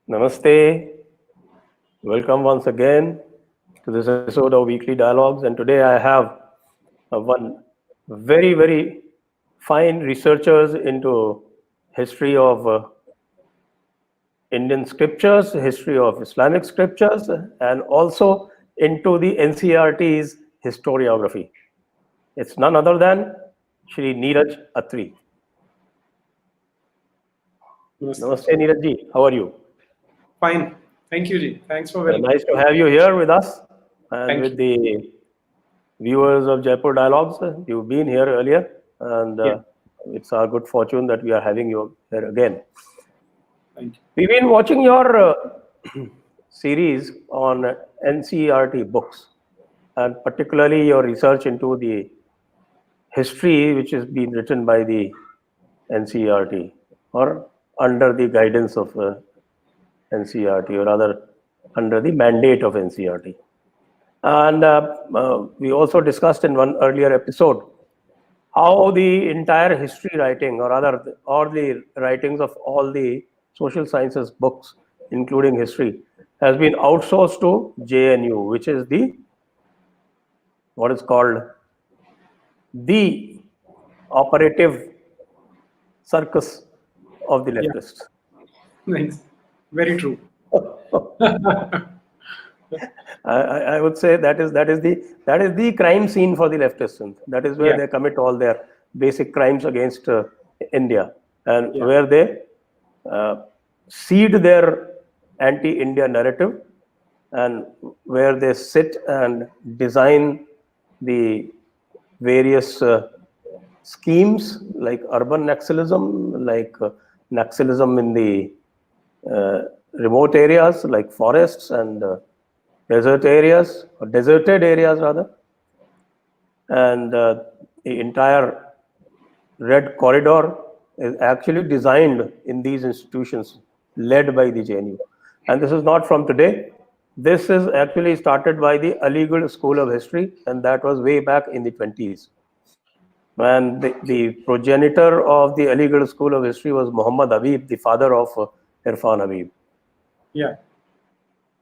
Namaste. Welcome once again to this episode of Weekly Dialogues. And today I have one very fine researchers into history of Indian scriptures, history of Islamic scriptures, and also into the NCERT's historiography. It's none other than Shri Neeraj Atri. Namaste, Neeraj ji. How are you? Fine. Thank you, Ji. Thanks for welcoming. Nice to have you here with us and Thank with the viewers of Jaipur Dialogues. You've been here earlier, and it's our good fortune that we are having you here again. Thank you. We've been watching your series on NCERT books, and particularly your research into the history which has been written by the NCERT or under the guidance of NCERT, or rather under the mandate of NCERT. And we also discussed in one earlier episode how the entire history writing, or rather all the writings of all the social sciences books, including history, has been outsourced to JNU, which is what is called the operative circus of the leftists. Nice. Very true. I would say that is the crime scene for the leftists, and that is where they commit all their basic crimes against India, and where they seed their anti-India narrative, and where they sit and design the various schemes like urban Naxalism, like Naxalism in the remote areas like forests and desert areas, or deserted areas rather, and the entire Red Corridor is actually designed in these institutions led by the JNU. And this is not from today. This is actually started by the Aligarh School of History, and that was way back in the 20s. And the progenitor of the Aligarh School of History was Muhammad Habib, the father of Irfan Habib. Yeah.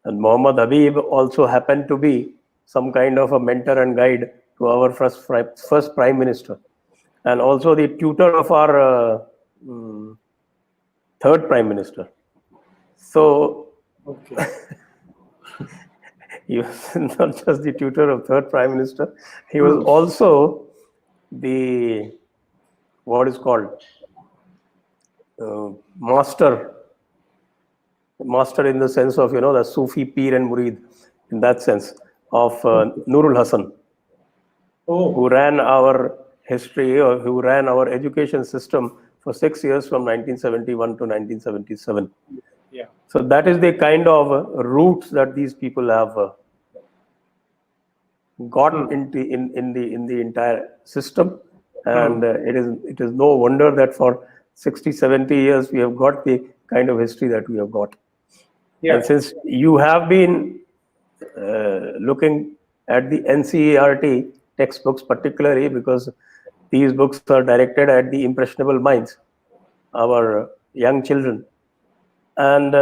And Muhammad Habib also happened to be some kind of a mentor and guide to our first Prime Minister, and also the tutor of our third Prime Minister. So he was not just the tutor of third Prime Minister, he was also the what is called master in the sense of, the Sufi Pir and Murid, in that sense, of Nurul Hasan, who ran our history, or who ran our education system for 6 years from 1971 to 1977. Yeah. So that is the kind of roots that these people have gotten into in the entire system, and it is no wonder that for 60-70 years we have got the kind of history that we have got. And since you have been looking at the NCERT textbooks, particularly because these books are directed at the impressionable minds, our young children, and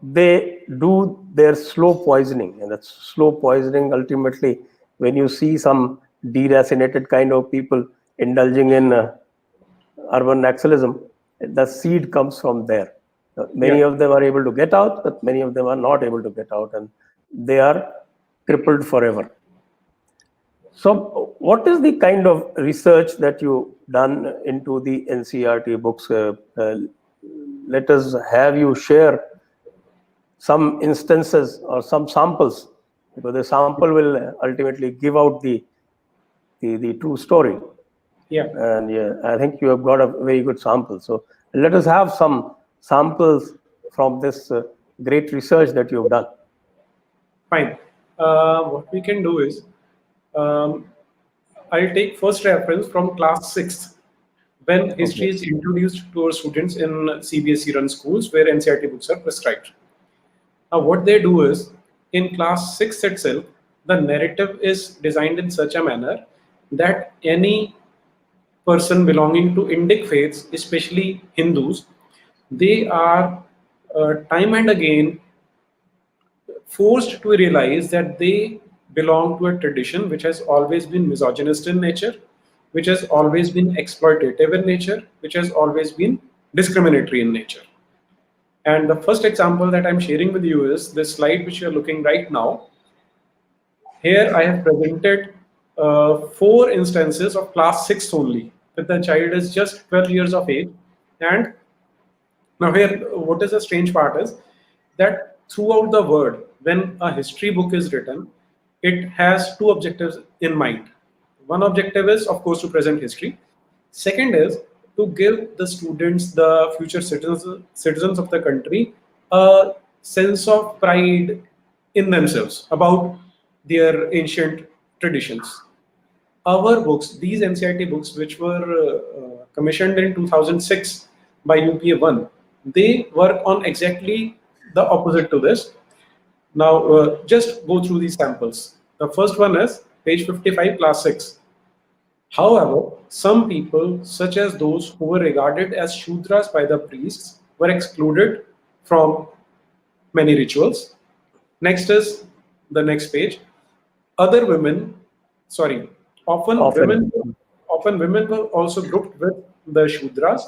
they do their slow poisoning, and that slow poisoning ultimately, when you see some deracinated kind of people indulging in urban Naxalism, the seed comes from there. Many of them are able to get out, but many of them are not able to get out, and they are crippled forever. So what is the kind of research that you've done into the NCERT books? Let us have you share some instances or some samples, because the sample will ultimately give out the true story. And I think you have got a very good sample. So let us have some samples from this great research that you've done. Fine. What we can do is, I'll take first reference from class 6, when history is introduced to our students in CBSE run schools where NCERT books are prescribed. Now what they do is, in class 6 itself, the narrative is designed in such a manner that any person belonging to Indic faiths, especially Hindus, they are time and again forced to realize that they belong to a tradition which has always been misogynist in nature, which has always been exploitative in nature, which has always been discriminatory in nature. And the first example that I'm sharing with you is this slide which you're looking right now. Here I have presented 4 instances of class 6 only, with the child is just 12 years of age. And now here, what is the strange part is that throughout the world, when a history book is written, it has 2 objectives in mind. One objective is, of course, to present history. Second is to give the students, the future citizens of the country, a sense of pride in themselves about their ancient traditions. Our books, these NCERT books, which were commissioned in 2006 by UPA 1, they work on exactly the opposite to this. Now, just go through these samples. The first one is page 55, class 6. However, some people, such as those who were regarded as Shudras by the priests, were excluded from many rituals. Next is the next page. Other women, sorry, often women were also grouped with the Shudras.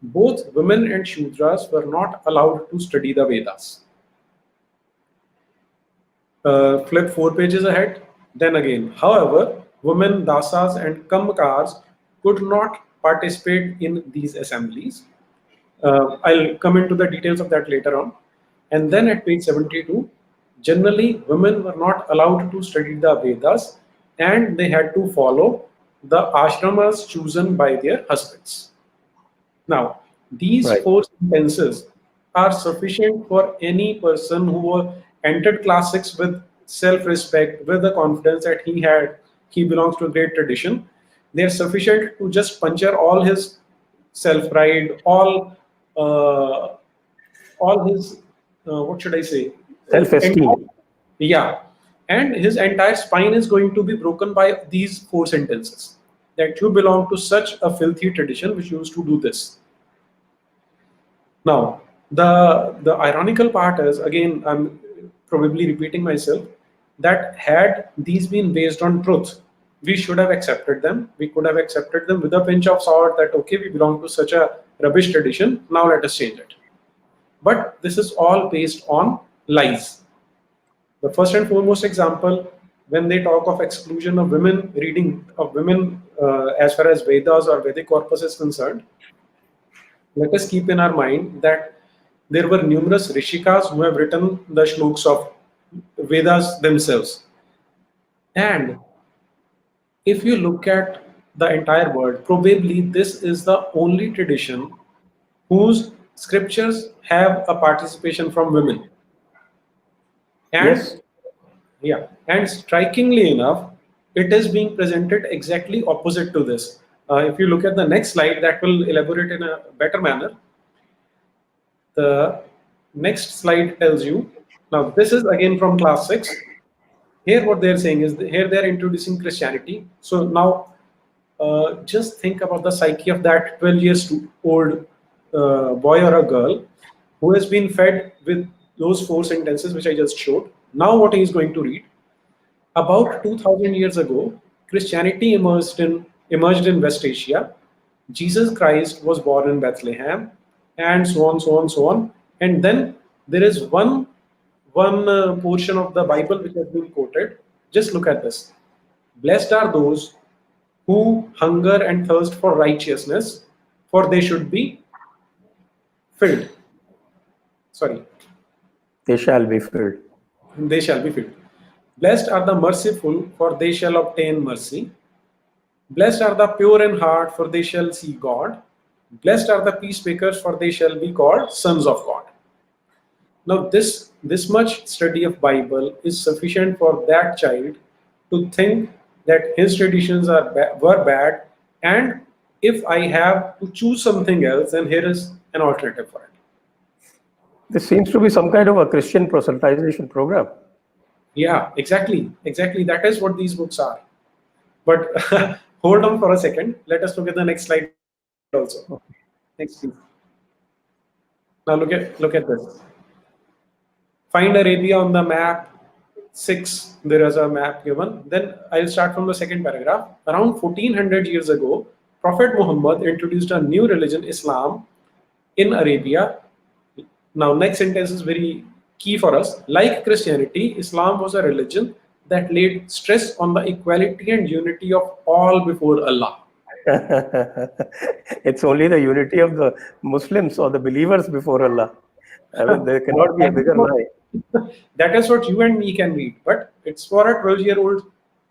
Both women and Shudras were not allowed to study the Vedas. Flip 4 pages ahead. Then again, however, women dasas and kamkars could not participate in these assemblies. I'll come into the details of that later on. And then at page 72, generally women were not allowed to study the Vedas and they had to follow the ashramas chosen by their husbands. Now, these Right. 4 sentences are sufficient for any person who entered class 6 with self-respect, with the confidence that he belongs to a great tradition. They are sufficient to just puncture all his self-pride, all his what should I say? Self-esteem. Yeah, and his entire spine is going to be broken by these 4 sentences that you belong to such a filthy tradition which used to do this. Now, the ironical part is, again, I'm probably repeating myself, that had these been based on truth, we should have accepted them. We could have accepted them with a pinch of salt that, okay, we belong to such a rubbish tradition, now let us change it. But this is all based on lies. The first and foremost example, when they talk of exclusion of women, reading of women as far as Vedas or Vedic corpus is concerned, let us keep in our mind that there were numerous Rishikas who have written the shloks of Vedas themselves. And if you look at the entire world, probably this is the only tradition whose scriptures have a participation from women. And Yes. yeah, and strikingly enough, it is being presented exactly opposite to this. If you look at the next slide, that will elaborate in a better manner. The next slide tells you, now this is again from class 6. Here what they're saying is, here they're introducing Christianity. So now just think about the psyche of that 12 years old boy or a girl who has been fed with those 4 sentences which I just showed. Now what he is going to read. About 2000 years ago, Christianity emerged in West Asia. Jesus Christ was born in Bethlehem, and so on, so on, so on. And then there is one portion of the Bible which has been quoted. Just look at this. Blessed are those who hunger and thirst for righteousness, for they should be filled. Sorry. They shall be filled. They shall be filled. Blessed are the merciful, for they shall obtain mercy. Blessed are the pure in heart, for they shall see God. Blessed are the peacemakers, for they shall be called sons of God. Now, this much study of Bible is sufficient for that child to think that his traditions were bad, and if I have to choose something else, then here is an alternative for it. This seems to be some kind of a Christian proselytization program. Yeah, exactly. That is what these books are. But hold on for a second. Let us look at the next slide also. Next, please. Now look at this. Find Arabia on the map. 6, there is a map given. Then I'll start from the second paragraph. Around 1400 years ago, Prophet Muhammad introduced a new religion, Islam, in Arabia. Now, next sentence is very key for us. Like Christianity, Islam was a religion that laid stress on the equality and unity of all before Allah. It's only the unity of the Muslims or the believers before Allah. I mean, there cannot be a bigger lie. That is what you and me can read, but it's for a 12-year-old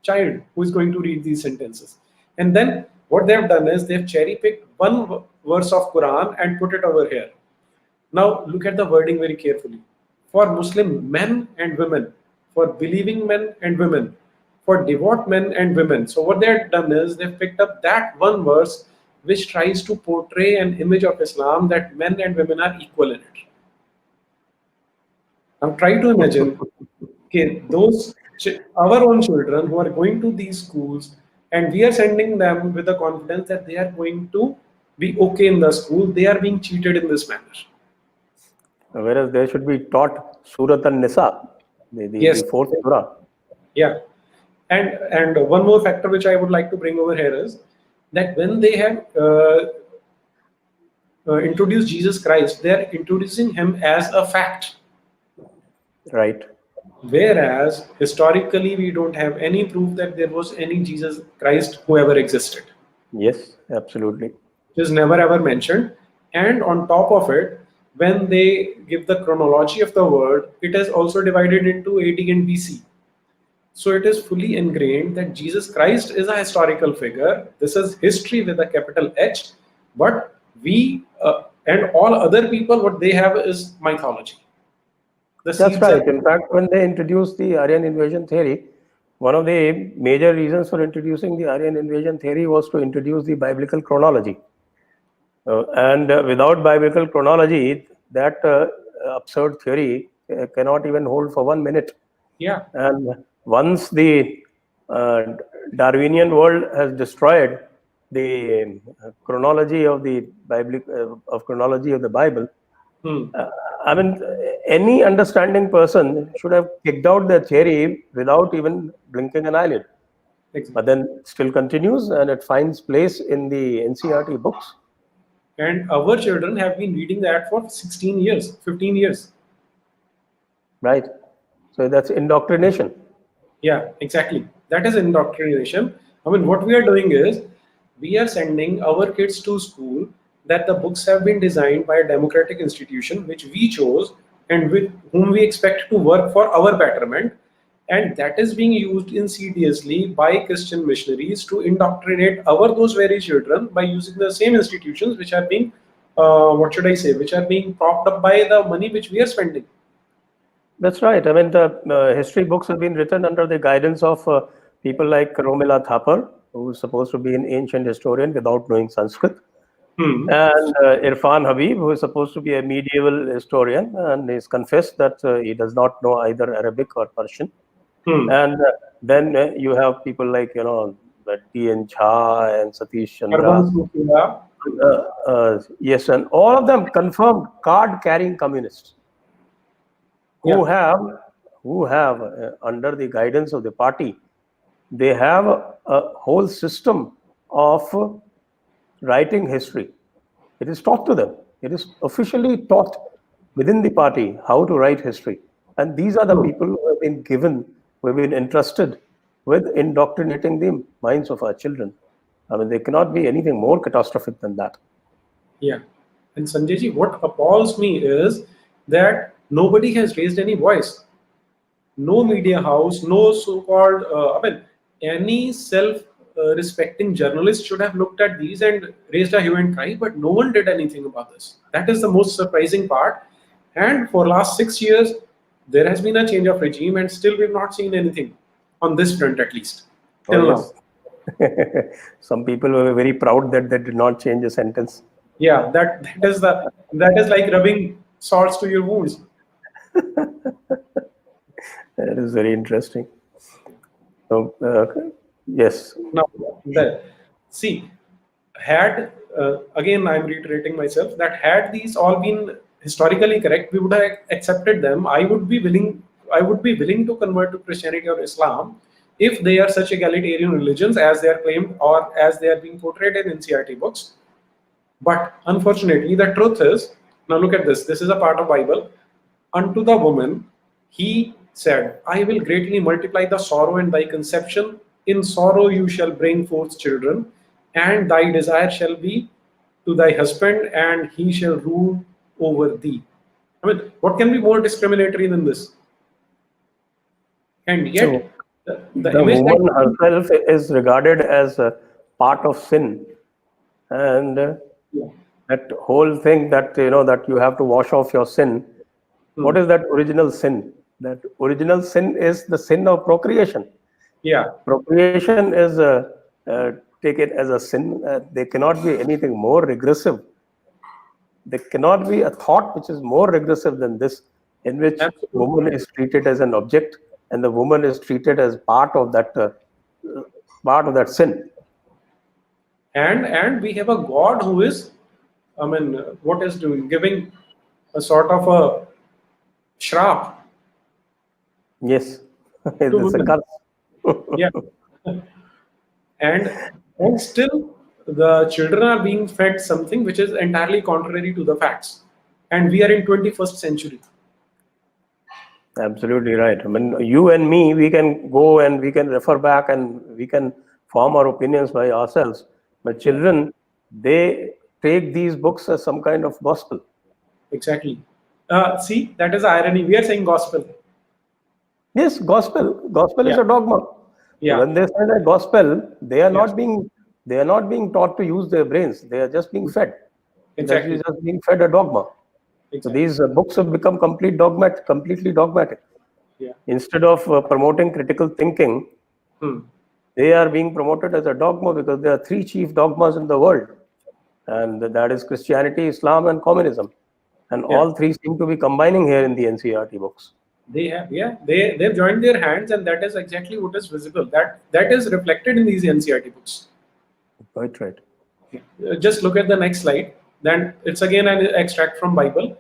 child who is going to read these sentences. And then what they've done is they've cherry-picked one verse of Quran and put it over here. Now look at the wording very carefully. For Muslim men and women, for believing men and women, for devout men and women. So what they've done is they've picked up that one verse which tries to portray an image of Islam that men and women are equal in it. Now try to imagine, okay, our own children who are going to these schools, and we are sending them with the confidence that they are going to be okay in the school. They are being cheated in this manner. Whereas they should be taught Surat an-Nisa, Yes. the fourth surah. Yeah, and one more factor which I would like to bring over here is that when they have introduced Jesus Christ, they are introducing him as a fact. Right. Whereas historically, we don't have any proof that there was any Jesus Christ who ever existed. Yes, absolutely. It is never ever mentioned. And on top of it, when they give the chronology of the world, it is also divided into AD and BC. So it is fully ingrained that Jesus Christ is a historical figure. This is history with a capital H. But we and all other people, what they have is mythology. That's right. In fact, when they introduced the Aryan invasion theory, one of the major reasons for introducing the Aryan invasion theory was to introduce the biblical chronology. And without biblical chronology, that absurd theory cannot even hold for 1 minute. Yeah. And once the Darwinian world has destroyed the chronology of the Bible, I mean, any understanding person should have kicked out the theory without even blinking an eyelid. Exactly. But then it still continues and it finds place in the NCERT books. And our children have been reading that for 16 years, 15 years. Right. So that's indoctrination. Yeah, exactly. That is indoctrination. I mean, what we are doing is we are sending our kids to school that the books have been designed by a democratic institution which we chose and with whom we expect to work for our betterment, and that is being used insidiously by Christian missionaries to indoctrinate those very children by using the same institutions which are being which are being propped up by the money which we are spending. That's right. I mean, the history books have been written under the guidance of people like Romila Thapar, who is supposed to be an ancient historian without knowing Sanskrit. And Irfan Habib, who is supposed to be a medieval historian, and he's confessed that he does not know either Arabic or Persian. And then you have people like, T.N. Jha and Satish Chandra. Yes, and all of them confirmed card-carrying communists who have under the guidance of the party, they have a whole system of writing history. It is taught to them. It is officially taught within the party how to write history. And these are the people who have been entrusted with indoctrinating the minds of our children. I mean, there cannot be anything more catastrophic than that. Yeah. And Sanjay, what appalls me is that nobody has raised any voice. No media house, no so-called, any self-respecting journalist should have looked at these and raised a hue and cry, but no one did anything about this. That is the most surprising part. And for last 6 years, there has been a change of regime, and still we've not seen anything on this front, at least. Till now. Some people were very proud that they did not change a sentence. Yeah, that is like rubbing salts to your wounds. That is very interesting. So, yes. Now, see, had again, I'm reiterating myself that had these all been historically correct, we would have accepted them. I would be willing to convert to Christianity or Islam if they are such egalitarian religions as they are claimed or as they are being portrayed in NCERT books. But unfortunately, the truth is, now look at this. This is a part of Bible. Unto the woman, he said, I will greatly multiply the sorrow in thy conception. In sorrow you shall bring forth children, and thy desire shall be to thy husband, and he shall rule over thee. I mean, what can be more discriminatory than this? And yet, So the the image woman that herself is regarded as a part of sin, and that whole thing that that you have to wash off your sin. What is that original sin? That original sin is the sin of procreation. yeah, Procreation is taken as a sin. There cannot be anything more regressive. There cannot be a thought which is more regressive than this, in which absolutely. woman is treated as an object and the woman is treated as part of that sin. And we have a God who is, I mean, what is doing? Giving a sort of a shrap Yes, to it's a women. curse. Yeah. and and still the children are being fed something which is entirely contrary to the facts. And we are in 21st century. Absolutely right. I mean, you and me, we can go and we can refer back and we can form our opinions by ourselves. But children, they take these books as some kind of gospel. Exactly. See, that is irony. We are saying gospel. Yes, gospel. Gospel is Yeah. a dogma. So Yeah. when they say that gospel, Yes. they are not being taught to use their brains. They are just being fed. It's actually Exactly. just being fed a dogma. So Exactly. these books have become completely dogmatic. Yeah. Instead of promoting critical thinking, Hmm. they are being promoted as a dogma because there are three chief dogmas in the world, and that is Christianity, Islam, and communism. And Yeah. all three seem to be combining here in the NCERT books. They have, yeah, they've joined their hands, and that is exactly what is visible. That is reflected in these NCERT books. Quite right. Just look at the next slide. Then it's again an extract from Bible.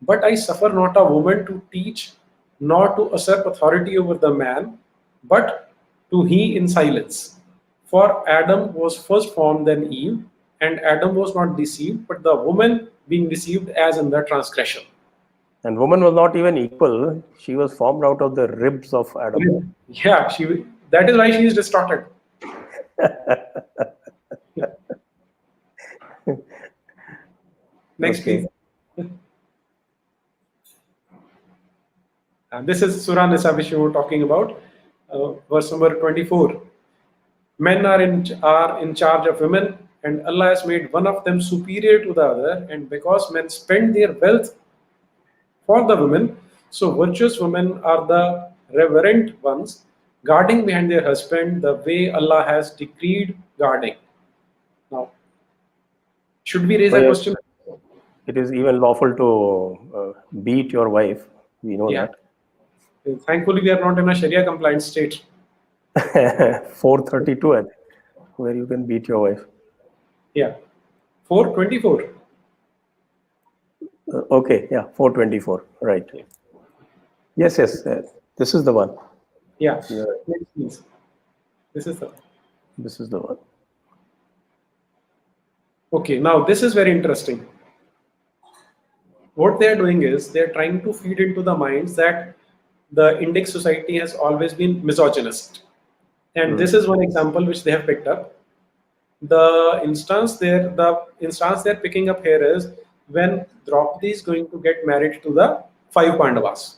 But I suffer not a woman to teach, nor to usurp authority over the man, but to he in silence. For Adam was first formed, then Eve, and Adam was not deceived, but the woman being deceived as in the transgression. And woman was not even equal. She was formed out of the ribs of Adam. Yeah, that is why she is distorted. Next, Okay. please. This is Surah Nisa, which we were talking about, verse number 24. Men are in charge of women, and Allah has made one of them superior to the other. And because men spend their wealth for the women, so virtuous women are the reverent ones, guarding behind their husband the way Allah has decreed guarding. Now, should we raise Oh, a yes. question? It is even lawful to beat your wife. We know Yeah. Thankfully, we are not in a Sharia compliant state. that. 432, I think, where you can beat your wife. Yeah. 424. Okay, yeah, 424. Right. Yeah. Yes. This is the one. Yeah. Yeah. Next, please. This is the. This is the one. Okay, now this is very interesting. What they are doing is they are trying to feed into the minds that the index society has always been misogynist. And this is one example which they have picked up. The instance they're picking up here is when Draupadi is going to get married to the five Pandavas.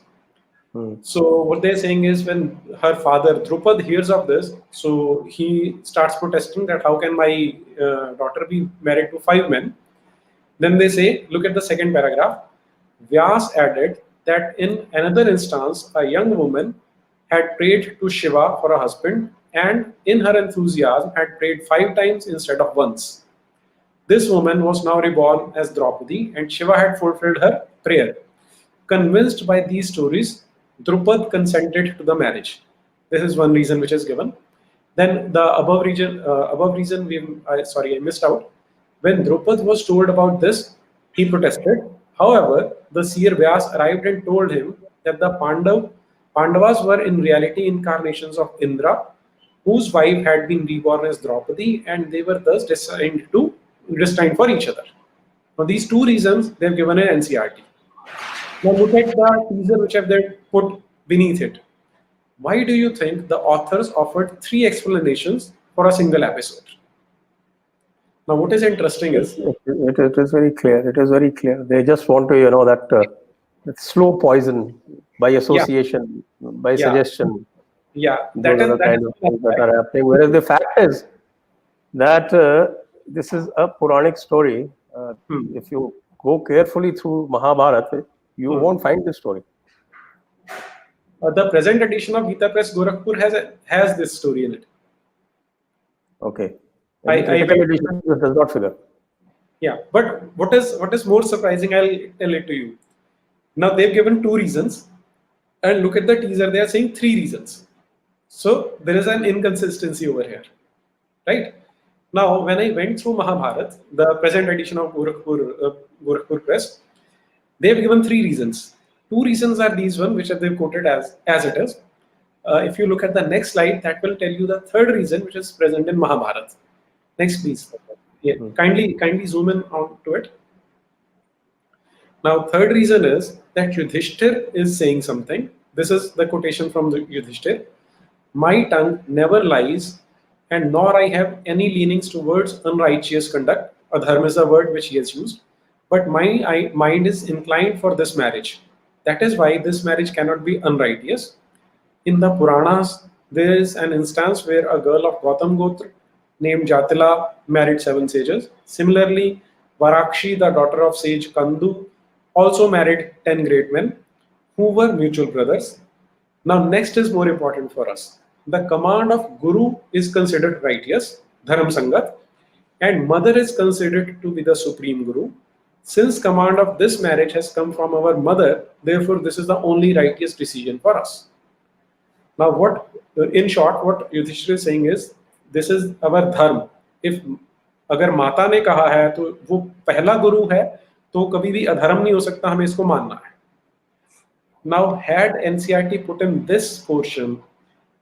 So what they're saying is when her father Drupad hears of this, so he starts protesting that how can my daughter be married to five men? Then they say, look at the second paragraph. Vyas added that in another instance, a young woman had prayed to Shiva for a husband and in her enthusiasm had prayed 5 times instead of once. This woman was now reborn as Draupadi and Shiva had fulfilled her prayer. Convinced by these stories, Drupad consented to the marriage. This is one reason which is given. Then the above reason I missed out. When Drupad was told about this, he protested. However, the seer Vyas arrived and told him that the Pandavas were in reality incarnations of Indra, whose wife had been reborn as Draupadi, and they were thus destined for each other. For these two reasons, they have given an NCERT. Now look at the teaser which have they put beneath it. Why do you think the authors offered 3 explanations for a single episode? Now, what is interesting is it is very clear. It is very clear. They just want to, that slow poison by association, by suggestion. that Those are the kind of things that are happening. Whereas the fact is that this is a Puranic story. If you go carefully through Mahabharata, you won't find this story. The present edition of Gita Press Gorakhpur has this story in it. Okay. Critical edition does not figure. Yeah, but what is more surprising, I'll tell it to you. Now they've given 2 reasons, and look at the teaser, they are saying 3 reasons. So there is an inconsistency over here, right? Now, when I went through Mahabharata, the present edition of Gorakhpur Press, they've given 3 reasons. 2 reasons are these one, which they've quoted as it is. If you look at the next slide, that will tell you the 3rd reason, which is present in Mahabharata. Next, please. Yeah, kindly zoom in onto it. Now, 3rd reason is that Yudhishthir is saying something. This is the quotation from the Yudhishthir. My tongue never lies, and nor I have any leanings towards unrighteous conduct. Adharma is the word which he has used. But my mind is inclined for this marriage. That is why this marriage cannot be unrighteous. In the Puranas, there is an instance where a girl of Gautam Gotra named Jatila married 7 sages. Similarly, Varakshi, the daughter of sage Kandu, also married 10 great men who were mutual brothers. Now, next is more important for us. The command of Guru is considered righteous, Dharam Sangat, and mother is considered to be the supreme Guru. Since command of this marriage has come from our mother, therefore this is the only righteous decision for us. Now, in short, what Yudhishthira is saying is, this is our dharma. If अगर माता ने कहा है तो वो पहला गुरु है, तो कभी भी अधर्म नहीं हो सकता, हमें इसको मानना है. Now, had NCERT put in this portion,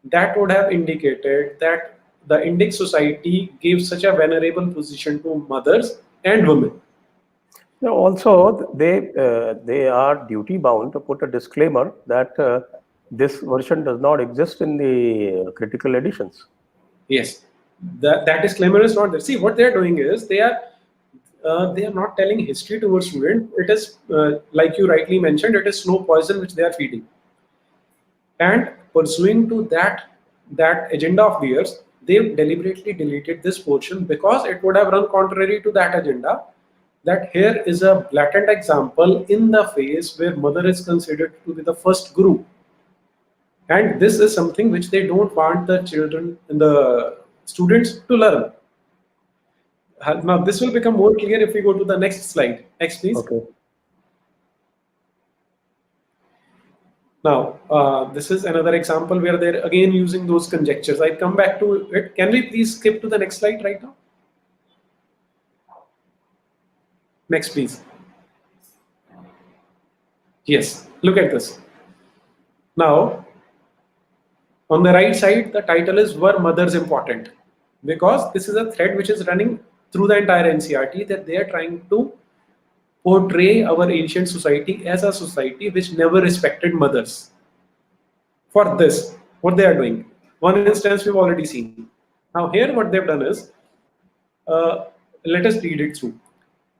that would have indicated that the Indic society gave such a venerable position to mothers and women. Now, also, they are duty bound to put a disclaimer that this version does not exist in the critical editions. Yes, that disclaimer is not there. See, what they are doing is they are not telling history to our student. It is like you rightly mentioned, it is slow poison which they are feeding. And pursuing to that agenda of theirs, they've deliberately deleted this portion because it would have run contrary to that agenda. That here is a blatant example in the phase where mother is considered to be the first guru. And this is something which they don't want the children and the students to learn. Now, this will become more clear if we go to the next slide. Next, please. Okay. Now, this is another example where they're again using those conjectures. I come back to it. Can we please skip to the next slide right now? Next, please. Yes, look at this. Now, on the right side, the title is Were Mothers Important? Because this is a thread which is running through the entire NCERT, that they are trying to portray our ancient society as a society which never respected mothers. For this, what they are doing. One instance we've already seen. Now here what they've done is, let us read it through.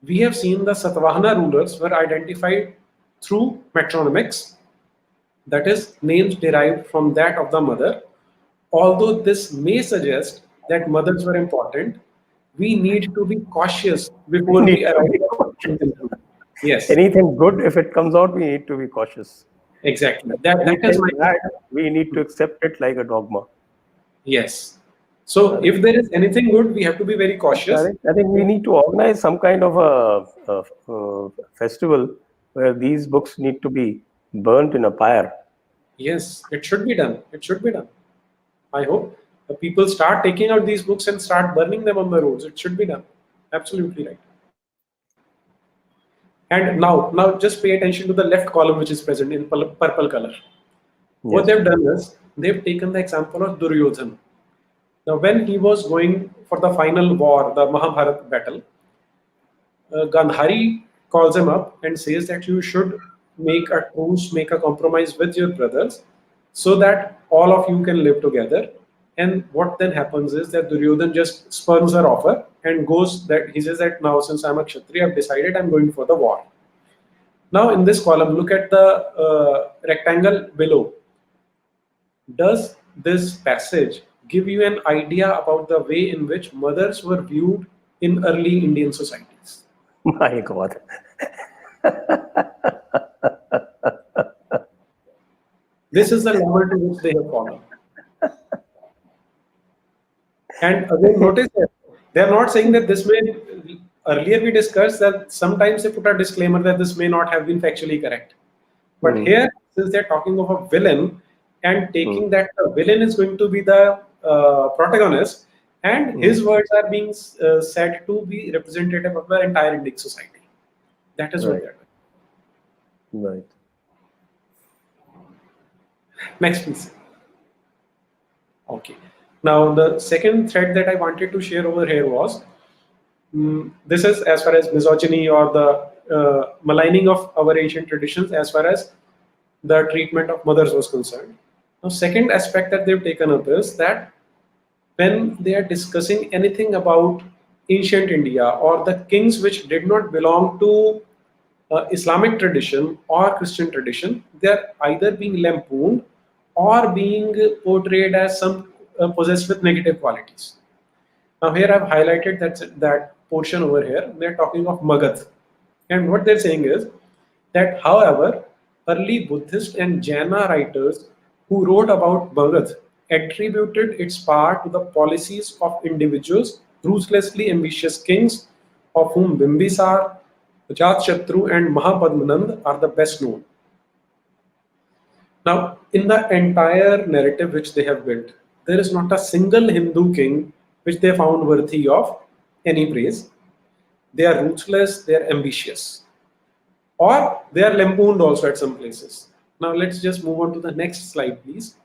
We have seen the Satavahana rulers were identified through metronymics, that is, names derived from that of the mother. Although this may suggest that mothers were important, we need to be cautious before we arrive at conclusion. Yes. Anything good, if it comes out, we need to be cautious. Exactly. That is my bad, we need to accept it like a dogma. Yes. So if there is anything good, we have to be very cautious. I think we need to organize some kind of a festival where these books need to be burnt in a pyre. Yes, it should be done. It should be done. I hope the people start taking out these books and start burning them on the roads. It should be done. Absolutely right. And now just pay attention to the left column, which is present in purple color. What Yes. they've done is they've taken the example of Duryodhan. Now, when he was going for the final war, the Mahabharat battle, Gandhari calls him up and says that you should make a truce, make a compromise with your brothers so that all of you can live together. And what then happens is that Duryodhan just spurns her offer and goes that he says that now, since I'm a Kshatriya, I've decided I'm going for the war. Now, in this column, look at the rectangle below. Does this passage give you an idea about the way in which mothers were viewed in early Indian societies? My God. This is the level to which they have fallen. And again, notice that they are not saying that this may, earlier we discussed that sometimes they put a disclaimer that this may not have been factually correct. But here, since they're talking of a villain and taking that the villain is going to be the protagonist, and his words are being said to be representative of the entire Indian society. That is what they're doing. Right. Next, please. Okay. Now, the second thread that I wanted to share over here was this is as far as misogyny or the maligning of our ancient traditions as far as the treatment of mothers was concerned. Now, second aspect that they've taken up is that when they are discussing anything about ancient India or the kings which did not belong to Islamic tradition or Christian tradition, they are either being lampooned or being portrayed as some possessed with negative qualities. Now here I've highlighted that portion over here. They're talking of Magad. And what they're saying is that, however, early Buddhist and Jaina writers who wrote about Magad attributed its power to the policies of individuals, ruthlessly ambitious kings, of whom Bimbisar, Ajatashatru, and Mahapadmanand are the best known. Now, in the entire narrative which they have built, there is not a single Hindu king which they found worthy of any praise. They are ruthless, they are ambitious, or they are lampooned also at some places. Now, let's just move on to the next slide, please.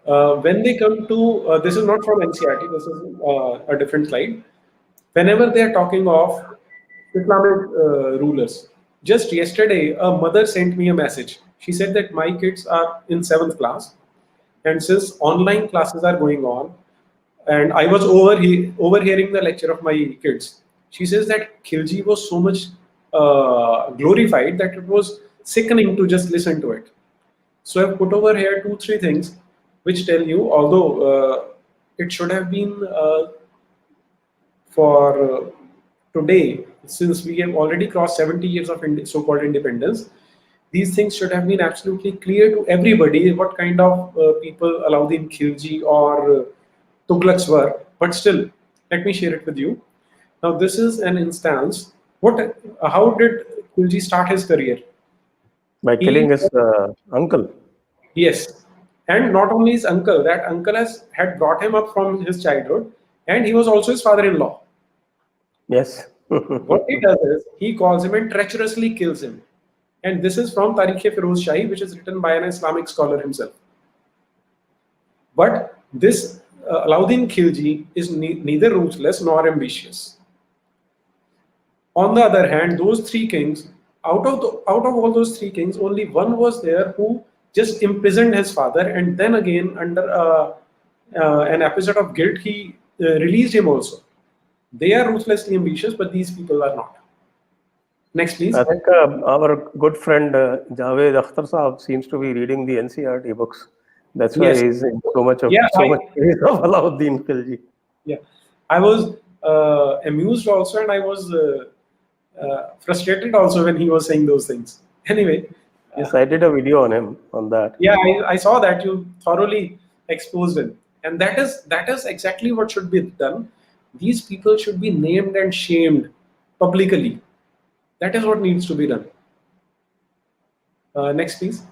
When they come to, this is not from NCERT, this is a different slide. Whenever they are talking of Islamic rulers, just yesterday, a mother sent me a message. She said that my kids are in 7th class, and since online classes are going on, and I was overhearing the lecture of my kids, she says that Khilji was so much glorified that it was sickening to just listen to it. So I've put over here 2-3 things which tell you, although it should have been for today, since we have already crossed 70 years of so-called independence, these things should have been absolutely clear to everybody what kind of people Alauddin Khilji or Tughlaqs were. But still, let me share it with you. Now, this is an instance. How did Khilji start his career? By killing his uncle. Yes. And not only his uncle, that uncle had brought him up from his childhood, and he was also his father-in-law. Yes. What he does is, he calls him and treacherously kills him. And this is from Tarikh-e-Firoz Shahi, which is written by an Islamic scholar himself. But this Alauddin Khilji is neither ruthless nor ambitious. On the other hand, those 3 kings, out of all those 3 kings, only one was there who just imprisoned his father, and then again under an episode of guilt, he released him also. They are ruthlessly ambitious, but these people are not. Next, please. I think our good friend Javed Akhtar Saab seems to be reading the NCERT books. That's why he's in so much praise of Alauddin Khilji. Yeah, I was amused also, and I was frustrated also when he was saying those things. Anyway. Yes, I did a video on him on that. Yeah, I saw that you thoroughly exposed him, and that is exactly what should be done. These people should be named and shamed publicly. That is what needs to be done. Next, please.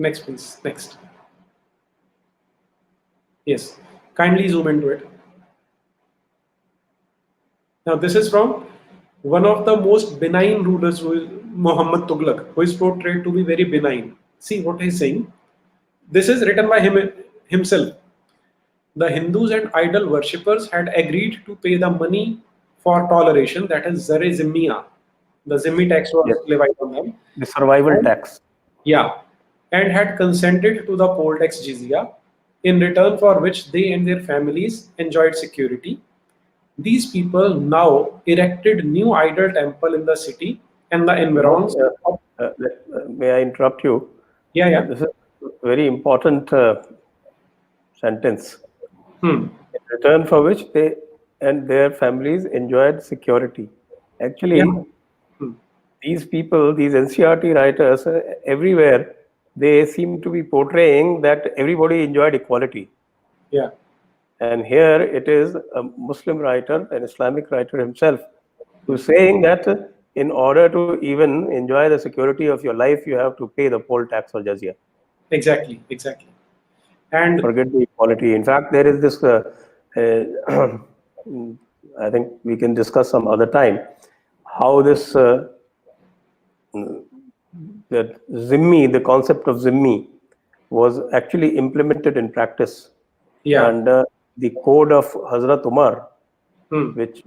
Next, please. Next. Yes. Kindly zoom into it. Now, this is from one of the most benign rulers, who is Muhammad Tughlaq, who is portrayed to be very benign. See what he's saying. This is written by him himself. The Hindus and idol worshippers had agreed to pay the money for toleration, that is Zare Zimmiya. The Zimmi tax was levied on them. The survival tax. Yeah, and had consented to the poll tax jizya, in return for which they and their families enjoyed security. These people now erected new idol temple in the city and the environs. May I interrupt you? Yeah. This is a very important sentence. In return for which they and their families enjoyed security. Actually, these people, these NCERT writers, everywhere, they seem to be portraying that everybody enjoyed equality. Yeah. And here it is a Muslim writer, an Islamic writer himself, who's saying that in order to even enjoy the security of your life, you have to pay the poll tax or jizya. Exactly. And forget the equality. In fact, there is this, I think we can discuss some other time, how this, that Zimmi, the concept of Zimmi, was actually implemented in practice. Yeah. And the code of Hazrat Umar, which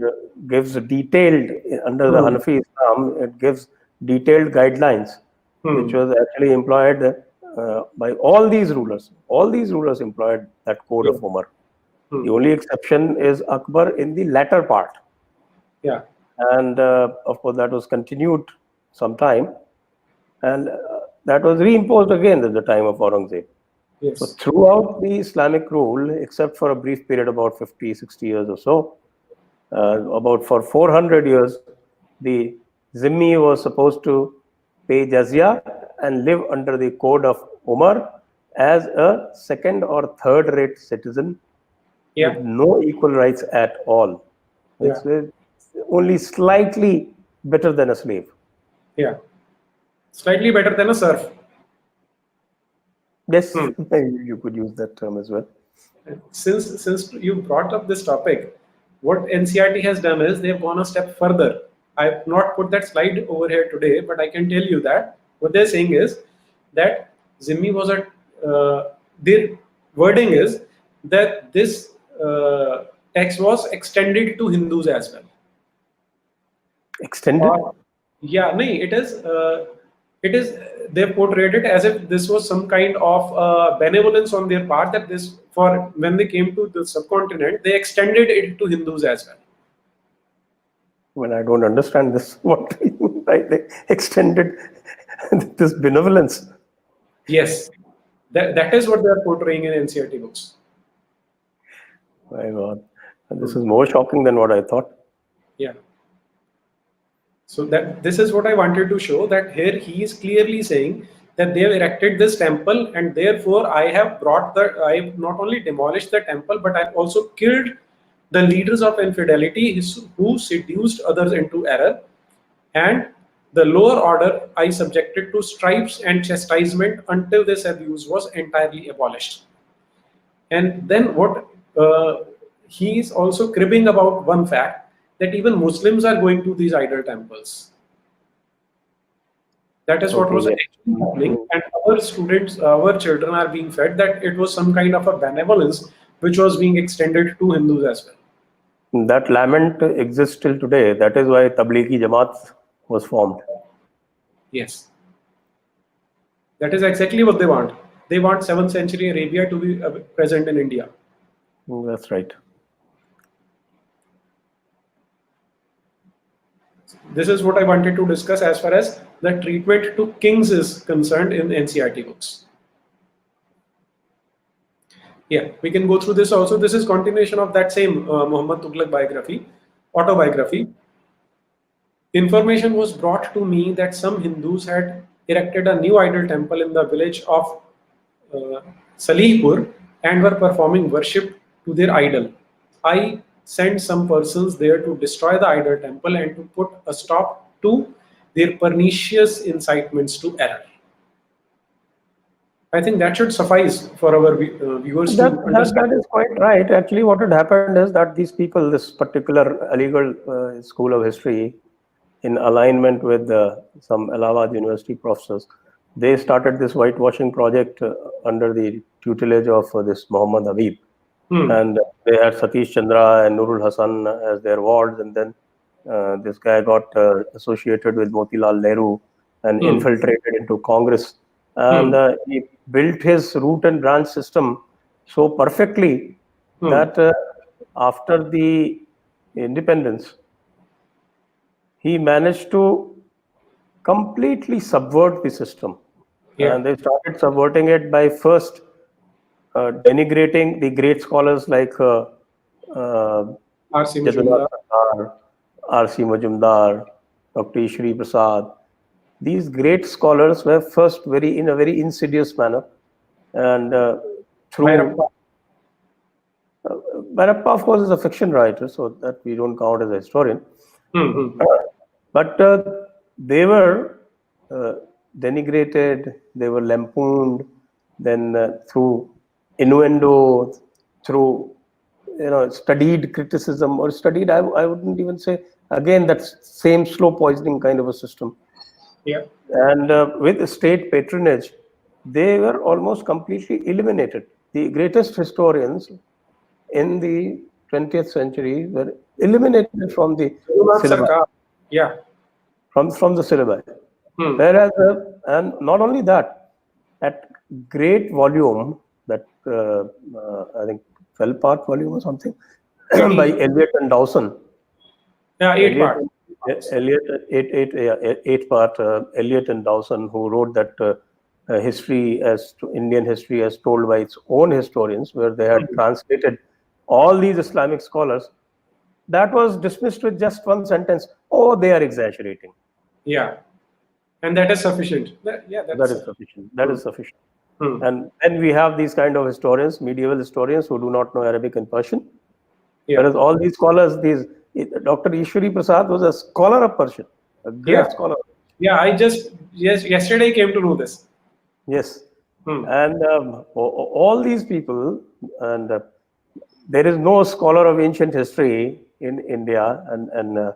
gives detailed, under the Hanafi Islam, it gives detailed guidelines, which was actually employed by all these rulers. All these rulers employed that code of Umar. The only exception is Akbar in the latter part. Yeah. And of course, that was continued some time. And that was reimposed again at the time of Aurangzeb. Yes. So throughout the Islamic rule, except for a brief period about 50, 60 years or so, about for 400 years, the Zimmi was supposed to pay jizya and live under the code of Umar as a second or third rate citizen with no equal rights at all. It's only slightly better than a slave. Yeah. Slightly better than a serf. Yes, you could use that term as well. Since you brought up this topic, what NCERT has done is they've gone a step further. I've not put that slide over here today, but I can tell you that what they're saying is that Zimmi was their wording is that this tax was extended to Hindus as well. Extended? It is. They portrayed it as if this was some kind of benevolence on their part, that this, for when they came to the subcontinent, they extended it to Hindus as well. Well, I don't understand this. What do you mean by they extended this benevolence? Yes, that is what they are portraying in NCERT books. My God, this is more shocking than what I thought. Yeah. So this is what I wanted to show, that here he is clearly saying that they have erected this temple, and therefore I have not only demolished the temple, but I've also killed the leaders of infidelity who seduced others into error, and the lower order I subjected to stripes and chastisement until this abuse was entirely abolished. And then what he is also cribbing about one fact, that even Muslims are going to these idol temples. That is what was actually happening, and our students, our children are being fed that it was some kind of a benevolence which was being extended to Hindus as well. That lament exists till today. That is why Tablighi Jamaat was formed. Yes. That is exactly what they want. They want 7th century Arabia to be present in India. That's right. This is what I wanted to discuss as far as the treatment to kings is concerned in NCERT books. Yeah, we can go through this also. This is continuation of that same Muhammad Tughlaq autobiography. Information was brought to me that some Hindus had erected a new idol temple in the village of Salihpur and were performing worship to their idol. I sent some persons there to destroy the idol temple and to put a stop to their pernicious incitements to error. I think that should suffice for our viewers to understand. That is quite right. Actually, what had happened is that these people, this particular illegal school of history, in alignment with some Allahabad University professors, they started this whitewashing project under the tutelage of this Muhammad Habib. And they had Satish Chandra and Nurul Hassan as their wards, and then this guy got associated with Motilal Nehru and infiltrated into Congress. And he built his root and branch system so perfectly that after the independence, he managed to completely subvert the system. Yeah. And they started subverting it by first denigrating the great scholars like R.C. Jadunath Majumdar. Sarkar, R.C. Majumdar, Dr. Ishri Prasad. These great scholars were first in a very insidious manner, and through Bhairappa. Bhairappa, of course, is a fiction writer, so that we don't count as a historian. But they were denigrated, they were lampooned, then through innuendo, through studied criticism or studied, I wouldn't even say, again, that same slow poisoning kind of a system. Yeah. And with state patronage, they were almost completely eliminated. The greatest historians in the 20th century were eliminated from the Jadunath syllabus. Sarkar. Yeah. From the syllabus. Whereas, and not only that, at great volume, that I think 12-part volume or something, by Eliot and Dawson. Yeah, 8-part. Eight-part Eliot and Dawson, who wrote that Indian history as told by its own historians, where they had translated all these Islamic scholars. That was dismissed with just one sentence: "Oh, they are exaggerating." Yeah, and that is sufficient. That is sufficient. That is sufficient. And then we have these kind of historians, medieval historians, who do not know Arabic and Persian. Yeah. Whereas all these scholars, Dr. Ishri Prasad was a scholar of Persian, a great scholar. Yeah, yesterday came to know this. Yes. And all these people, and there is no scholar of ancient history in India and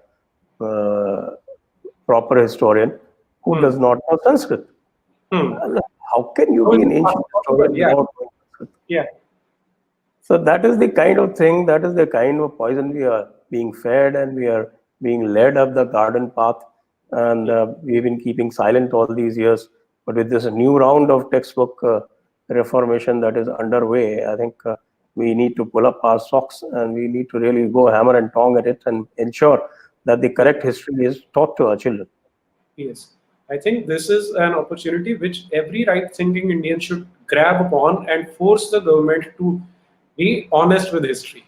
proper historian who does not know Sanskrit. How can you be an ancient historian without knowing Sanskrit? Yeah. So that is the kind of thing, that is the kind of poison we are being fed, and we are being led up the garden path. And we've been keeping silent all these years. But with this new round of textbook reformation that is underway, I think we need to pull up our socks, and we need to really go hammer and tong at it and ensure that the correct history is taught to our children. Yes. I think this is an opportunity which every right-thinking Indian should grab upon and force the government to be honest with history.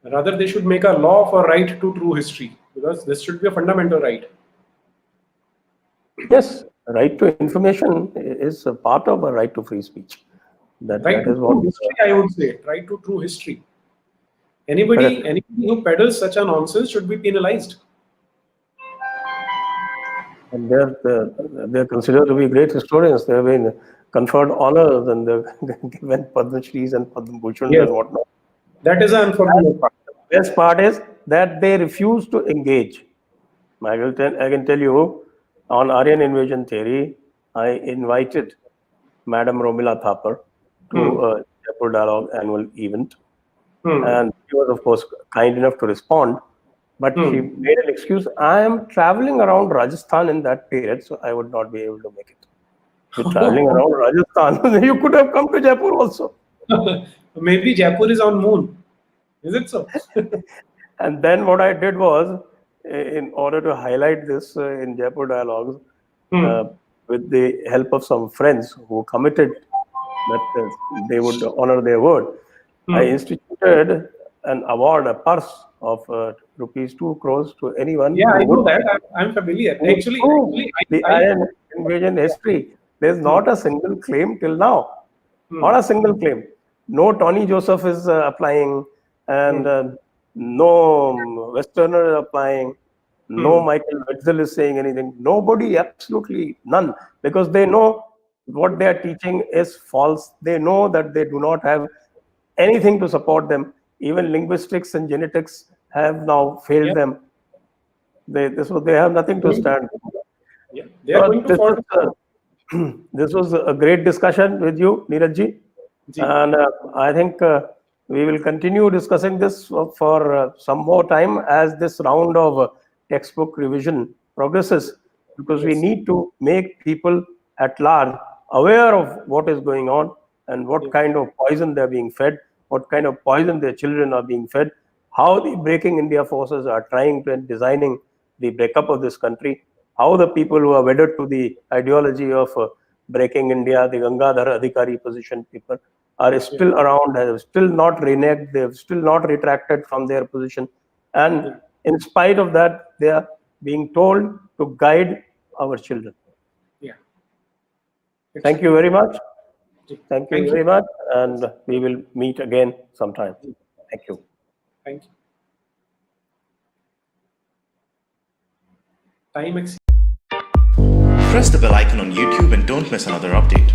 Rather, they should make a law for right to true history, because this should be a fundamental right. Yes, right to information is a part of a right to free speech. That is what history, I would say, right to true history. Anybody who peddles such a nonsense should be penalized. And they're considered to be great historians. They have been conferred honors, and they're given Padma Shris and Padma Bhushan and whatnot. That is an unfortunate part. The best part is that they refuse to engage. I can tell you, on Aryan invasion theory, I invited Madam Romila Thapar to a Jaipur Dialogue annual event. And she was, of course, kind enough to respond. But she made an excuse: I am traveling around Rajasthan in that period, so I would not be able to make it. You're traveling around Rajasthan, you could have come to Jaipur also. Maybe Jaipur is on moon. Is it so? And then what I did was, in order to highlight this in Jaipur Dialogues, with the help of some friends who committed that they would honor their word, I instituted an award, a purse of rupees 2 crores to anyone. Yeah, I know that. I'm familiar. Actually, the Iron Invasion history, there's not a single claim till now. Not a single claim. No Tony Joseph is applying, and no Westerner is applying. No Michael Wetzel is saying anything. Nobody, absolutely none, because they know what they are teaching is false. They know that they do not have anything to support them. Even linguistics and genetics have now failed them. So they have nothing to stand. Yeah, they are going to fall. This was a great discussion with you, Neeraj ji. And I think we will continue discussing this for some more time as this round of textbook revision progresses, because we need to make people at large aware of what is going on and what kind of poison they're being fed, what kind of poison their children are being fed, how the Breaking India forces are trying to designing the breakup of this country, how the people who are wedded to the ideology of Breaking India, the Gangadhar Adhikari position people, are still around, have still not reneged, they have still not retracted from their position. And in spite of that, they are being told to guide our children. Yeah. Thank you very much. Thank you very much. And we will meet again sometime. Thank you. Thank you. Time Press the bell icon on YouTube and don't miss another update.